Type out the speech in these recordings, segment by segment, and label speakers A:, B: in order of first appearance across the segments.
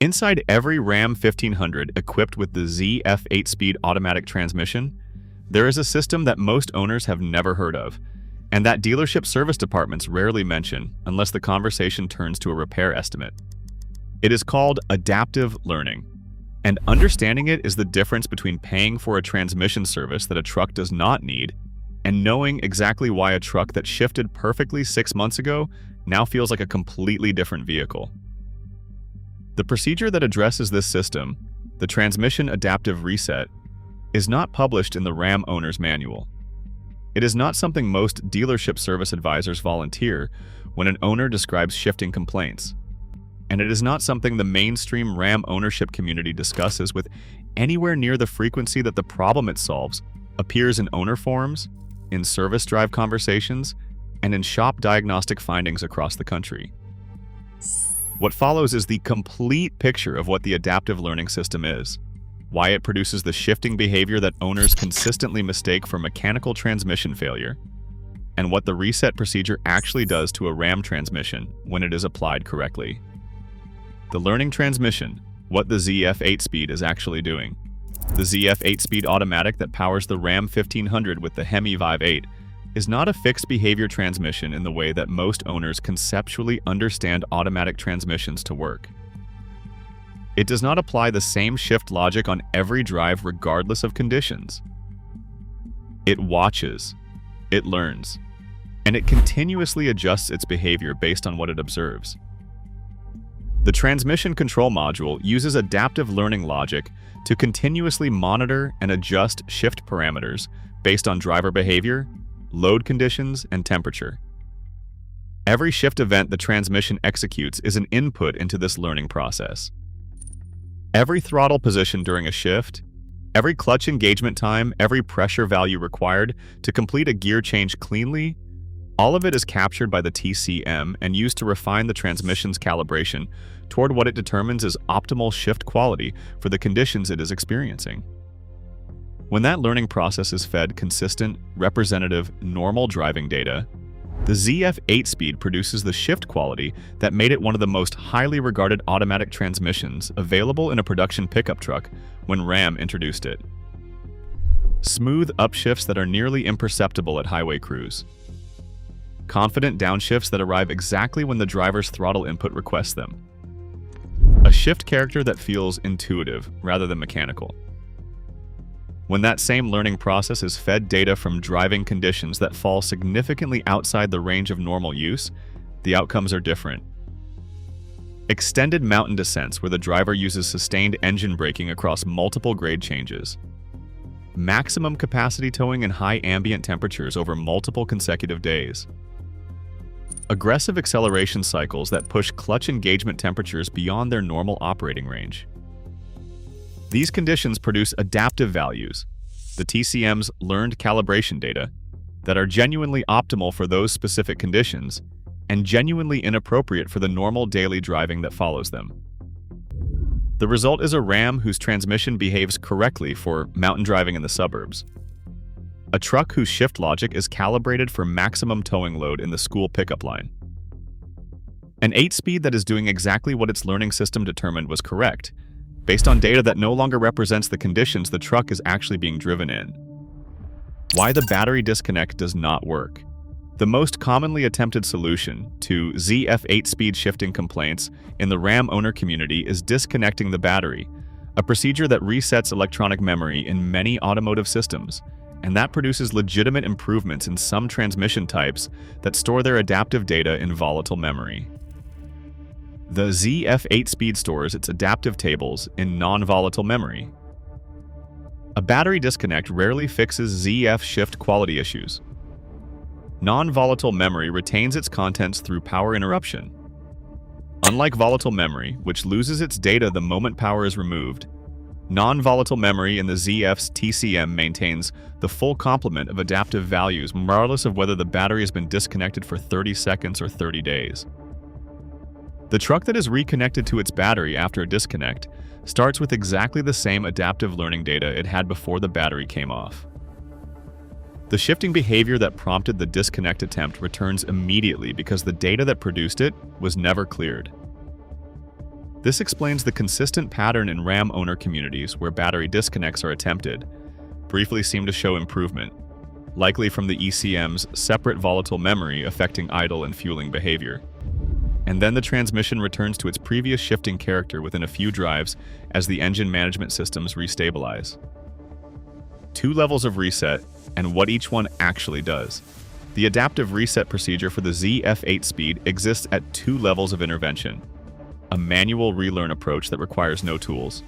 A: Inside every Ram 1500 equipped with the ZF 8-speed automatic transmission, there is a system that most owners have never heard of, and that dealership service departments rarely mention unless the conversation turns to a repair estimate. It is called adaptive learning, and understanding it is the difference between paying for a transmission service that a truck does not need and knowing exactly why a truck that shifted perfectly 6 months ago now feels like a completely different vehicle. The procedure that addresses this system, the transmission adaptive reset, is not published in the Ram owner's manual. It is not something most dealership service advisors volunteer when an owner describes shifting complaints. And it is not something the mainstream Ram ownership community discusses with anywhere near the frequency that the problem it solves appears in owner forums, in service drive conversations, and in shop diagnostic findings across the country. What follows is the complete picture of what the adaptive learning system is, why it produces the shifting behavior that owners consistently mistake for mechanical transmission failure, and what the reset procedure actually does to a Ram transmission when it is applied correctly. The learning transmission, what the ZF 8-speed is actually doing. The ZF 8-speed automatic that powers the Ram 1500 with the Hemi Vive 8 is not a fixed behavior transmission in the way that most owners conceptually understand automatic transmissions to work. It does not apply the same shift logic on every drive regardless of conditions. It watches, it learns, and it continuously adjusts its behavior based on what it observes. The transmission control module uses adaptive learning logic to continuously monitor and adjust shift parameters based on driver behavior, load conditions, and temperature. Every shift event the transmission executes is an input into this learning process. Every throttle position during a shift, every clutch engagement time, every pressure value required to complete a gear change cleanly, all of it is captured by the TCM and used to refine the transmission's calibration toward what it determines is optimal shift quality for the conditions it is experiencing. When that learning process is fed consistent, representative, normal driving data, the ZF 8-speed produces the shift quality that made it one of the most highly regarded automatic transmissions available in a production pickup truck when Ram introduced it. Smooth upshifts that are nearly imperceptible at highway cruise. Confident downshifts that arrive exactly when the driver's throttle input requests them. A shift character that feels intuitive rather than mechanical. When that same learning process is fed data from driving conditions that fall significantly outside the range of normal use, the outcomes are different. Extended mountain descents where the driver uses sustained engine braking across multiple grade changes. Maximum capacity towing in high ambient temperatures over multiple consecutive days. Aggressive acceleration cycles that push clutch engagement temperatures beyond their normal operating range. These conditions produce adaptive values, the TCM's learned calibration data, that are genuinely optimal for those specific conditions and genuinely inappropriate for the normal daily driving that follows them. The result is a Ram whose transmission behaves correctly for mountain driving in the suburbs. A truck whose shift logic is calibrated for maximum towing load in the school pickup line. An 8-speed that is doing exactly what its learning system determined was correct, based on data that no longer represents the conditions the truck is actually being driven in. Why the battery disconnect does not work. The most commonly attempted solution to ZF 8-speed shifting complaints in the Ram owner community is disconnecting the battery, a procedure that resets electronic memory in many automotive systems, and that produces legitimate improvements in some transmission types that store their adaptive data in volatile memory. The ZF 8-speed stores its adaptive tables in non-volatile memory. A battery disconnect rarely fixes ZF shift quality issues. Non-volatile memory retains its contents through power interruption. Unlike volatile memory, which loses its data the moment power is removed, non-volatile memory in the ZF's TCM maintains the full complement of adaptive values regardless of whether the battery has been disconnected for 30 seconds or 30 days. The truck that is reconnected to its battery after a disconnect starts with exactly the same adaptive learning data it had before the battery came off. The shifting behavior that prompted the disconnect attempt returns immediately because the data that produced it was never cleared. This explains the consistent pattern in RAM owner communities where battery disconnects are attempted, briefly seem to show improvement, likely from the ECM's separate volatile memory affecting idle and fueling behavior. And then the transmission returns to its previous shifting character within a few drives as the engine management systems restabilize. 2 levels of reset, and what each one actually does. The adaptive reset procedure for the ZF8 speed exists at 2 levels of intervention: a manual relearn approach that requires no tools,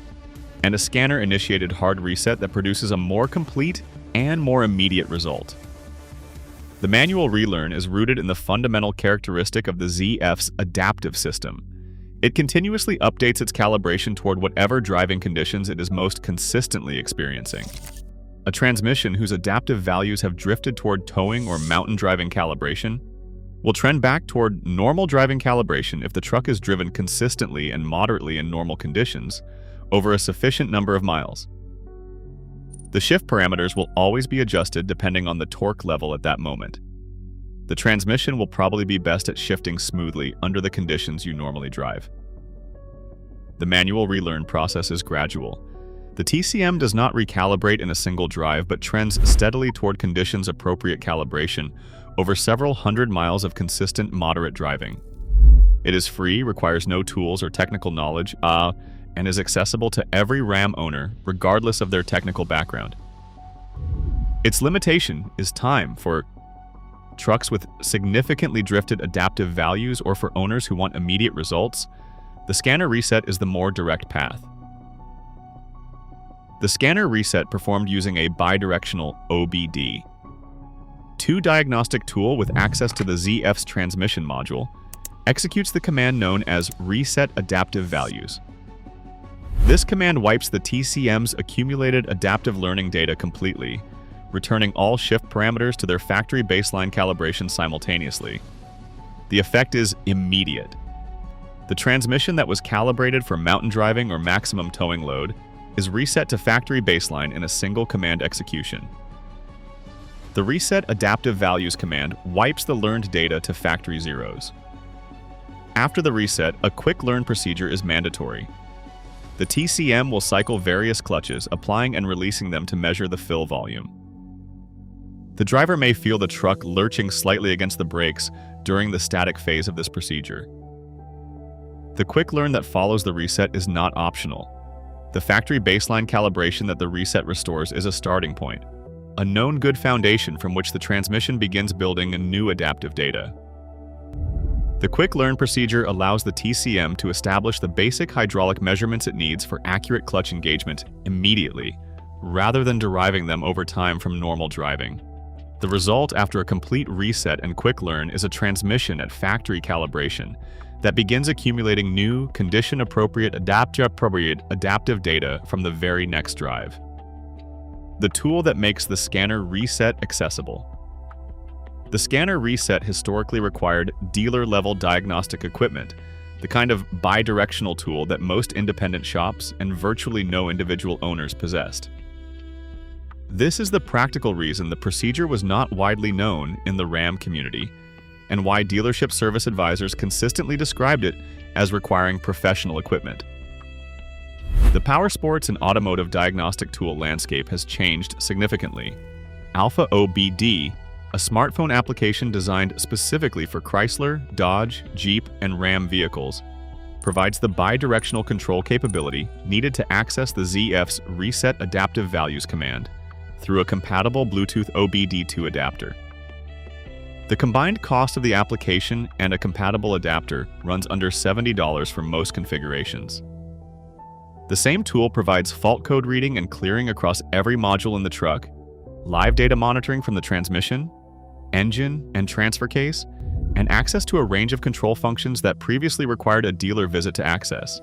A: and a scanner-initiated hard reset that produces a more complete and more immediate result. The manual relearn is rooted in the fundamental characteristic of the ZF's adaptive system. It continuously updates its calibration toward whatever driving conditions it is most consistently experiencing. A transmission whose adaptive values have drifted toward towing or mountain driving calibration will trend back toward normal driving calibration if the truck is driven consistently and moderately in normal conditions over a sufficient number of miles. The shift parameters will always be adjusted depending on the torque level at that moment. The transmission will probably be best at shifting smoothly under the conditions you normally drive. The manual relearn process is gradual. The TCM does not recalibrate in a single drive but trends steadily toward conditions-appropriate calibration over several hundred miles of consistent, moderate driving. It is free, requires no tools or technical knowledge, and is accessible to every RAM owner, regardless of their technical background. Its limitation is time for trucks with significantly drifted adaptive values or for owners who want immediate results. The scanner reset is the more direct path. The scanner reset performed using a bidirectional OBD. 2 diagnostic tool with access to the ZF's transmission module executes the command known as Reset Adaptive Values. This command wipes the TCM's accumulated adaptive learning data completely, returning all shift parameters to their factory baseline calibration simultaneously. The effect is immediate. The transmission that was calibrated for mountain driving or maximum towing load is reset to factory baseline in a single command execution. The Reset Adaptive Values command wipes the learned data to factory zeros. After the reset, a quick learn procedure is mandatory. The TCM will cycle various clutches, applying and releasing them to measure the fill volume. The driver may feel the truck lurching slightly against the brakes during the static phase of this procedure. The quick learn that follows the reset is not optional. The factory baseline calibration that the reset restores is a starting point, a known good foundation from which the transmission begins building a new adaptive data. The quick learn procedure allows the TCM to establish the basic hydraulic measurements it needs for accurate clutch engagement immediately, rather than deriving them over time from normal driving. The result after a complete reset and quick learn is a transmission at factory calibration that begins accumulating new, condition-appropriate, adaptive data from the very next drive. The tool that makes the scanner reset accessible. The scanner reset historically required dealer-level diagnostic equipment, the kind of bidirectional tool that most independent shops and virtually no individual owners possessed. This is the practical reason the procedure was not widely known in the RAM community, and why dealership service advisors consistently described it as requiring professional equipment. The powersports and automotive diagnostic tool landscape has changed significantly. Alpha OBD, a smartphone application designed specifically for Chrysler, Dodge, Jeep, and Ram vehicles, provides the bidirectional control capability needed to access the ZF's Reset Adaptive Values command through a compatible Bluetooth OBD2 adapter. The combined cost of the application and a compatible adapter runs under $70 for most configurations. The same tool provides fault code reading and clearing across every module in the truck, live data monitoring from the transmission, engine, and transfer case, and access to a range of control functions that previously required a dealer visit to access.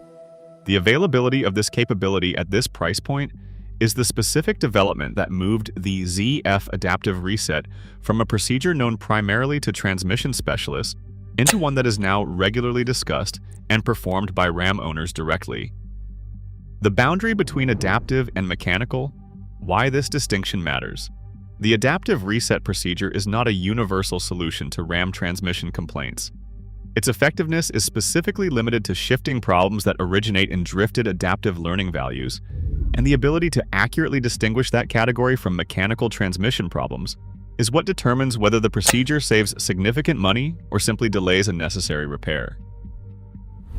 A: The availability of this capability at this price point is the specific development that moved the ZF Adaptive Reset from a procedure known primarily to transmission specialists into one that is now regularly discussed and performed by RAM owners directly. The boundary between adaptive and mechanical, why this distinction matters. The adaptive reset procedure is not a universal solution to RAM transmission complaints. Its effectiveness is specifically limited to shifting problems that originate in drifted adaptive learning values, and the ability to accurately distinguish that category from mechanical transmission problems is what determines whether the procedure saves significant money or simply delays a necessary repair.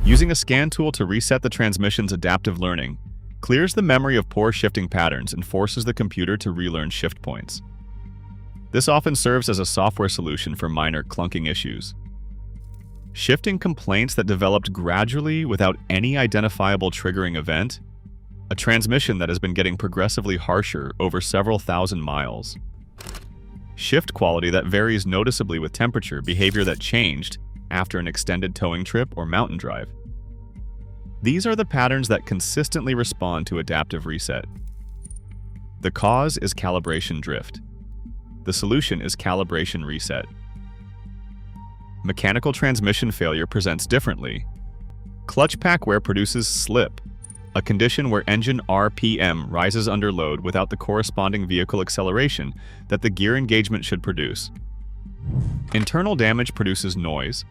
A: Using a scan tool to reset the transmission's adaptive learning clears the memory of poor shifting patterns and forces the computer to relearn shift points. This often serves as a software solution for minor clunking issues. Shifting complaints that developed gradually without any identifiable triggering event, a transmission that has been getting progressively harsher over several thousand miles. Shift quality that varies noticeably with temperature, behavior that changed after an extended towing trip or mountain drive. These are the patterns that consistently respond to adaptive reset. The cause is calibration drift. The solution is calibration reset. Mechanical transmission failure presents differently. Clutch pack wear produces slip, a condition where engine RPM rises under load without the corresponding vehicle acceleration that the gear engagement should produce. Internal damage produces noise,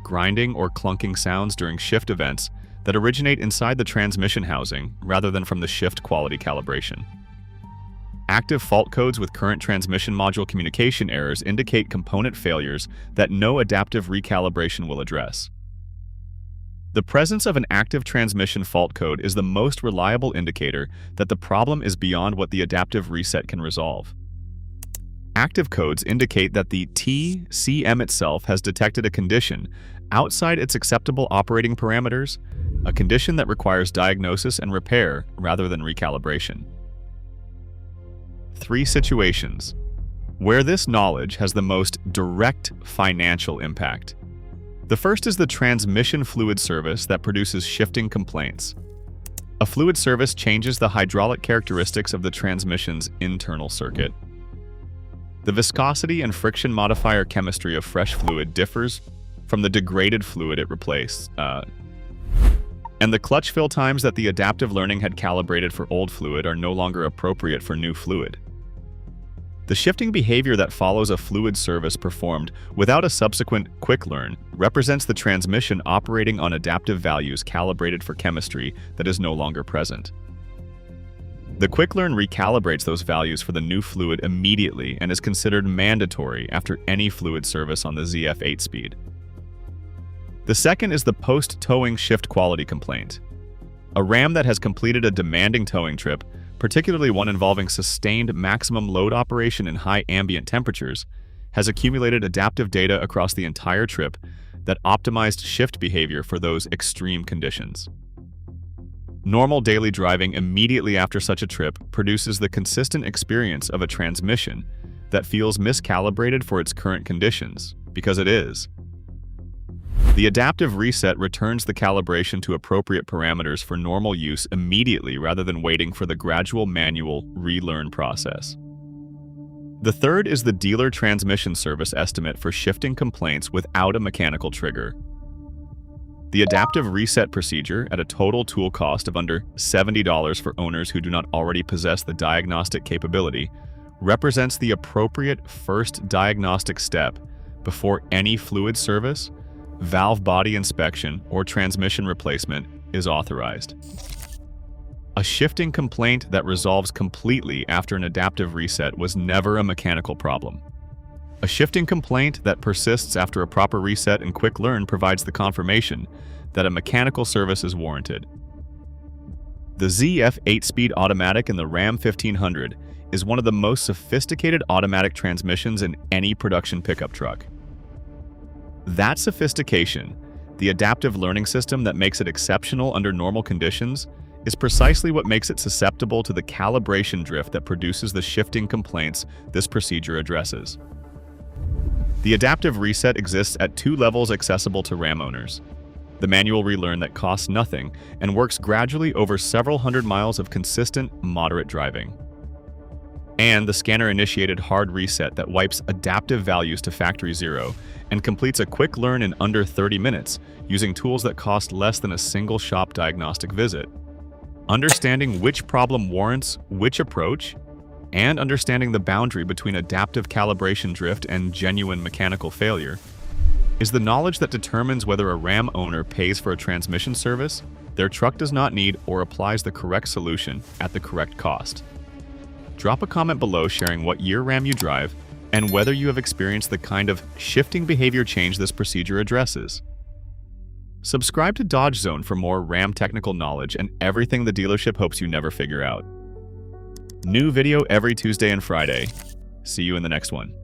A: grinding or clunking sounds during shift events that originate inside the transmission housing rather than from the shift quality calibration. Active fault codes with current transmission module communication errors indicate component failures that no adaptive recalibration will address. The presence of an active transmission fault code is the most reliable indicator that the problem is beyond what the adaptive reset can resolve. Active codes indicate that the TCM itself has detected a condition outside its acceptable operating parameters, a condition that requires diagnosis and repair rather than recalibration. 3 situations where this knowledge has the most direct financial impact. The first is the transmission fluid service that produces shifting complaints. A fluid service changes the hydraulic characteristics of the transmission's internal circuit. The viscosity and friction modifier chemistry of fresh fluid differs from the degraded fluid it replaced, and the clutch fill times that the adaptive learning had calibrated for old fluid are no longer appropriate for new fluid. The shifting behavior that follows a fluid service performed without a subsequent quick learn represents the transmission operating on adaptive values calibrated for chemistry that is no longer present. The quick learn recalibrates those values for the new fluid immediately and is considered mandatory after any fluid service on the ZF 8-speed. The second is the post-towing shift quality complaint. A ram that has completed a demanding towing trip, particularly one involving sustained maximum load operation in high ambient temperatures, has accumulated adaptive data across the entire trip that optimized shift behavior for those extreme conditions. Normal daily driving immediately after such a trip produces the consistent experience of a transmission that feels miscalibrated for its current conditions, because it is. The adaptive reset returns the calibration to appropriate parameters for normal use immediately rather than waiting for the gradual manual relearn process. The third is the dealer transmission service estimate for shifting complaints without a mechanical trigger. The adaptive reset procedure, at a total tool cost of under $70 for owners who do not already possess the diagnostic capability, represents the appropriate first diagnostic step before any fluid service, valve body inspection, or transmission replacement is authorized. A shifting complaint that resolves completely after an adaptive reset was never a mechanical problem. A shifting complaint that persists after a proper reset and quick learn provides the confirmation that a mechanical service is warranted. The ZF 8-speed automatic in the Ram 1500 is one of the most sophisticated automatic transmissions in any production pickup truck. That sophistication, the adaptive learning system that makes it exceptional under normal conditions, is precisely what makes it susceptible to the calibration drift that produces the shifting complaints this procedure addresses. The adaptive reset exists at 2 levels accessible to Ram owners: the manual relearn that costs nothing and works gradually over several hundred miles of consistent, moderate driving, and the scanner-initiated hard reset that wipes adaptive values to factory zero and completes a quick learn in under 30 minutes using tools that cost less than a single shop diagnostic visit. Understanding which problem warrants which approach, and understanding the boundary between adaptive calibration drift and genuine mechanical failure, is the knowledge that determines whether a Ram owner pays for a transmission service their truck does not need or applies the correct solution at the correct cost. Drop a comment below sharing what year Ram you drive and whether you have experienced the kind of shifting behavior change this procedure addresses. Subscribe to Dodge Zone for more Ram technical knowledge and everything the dealership hopes you never figure out. New video every Tuesday and Friday. See you in the next one.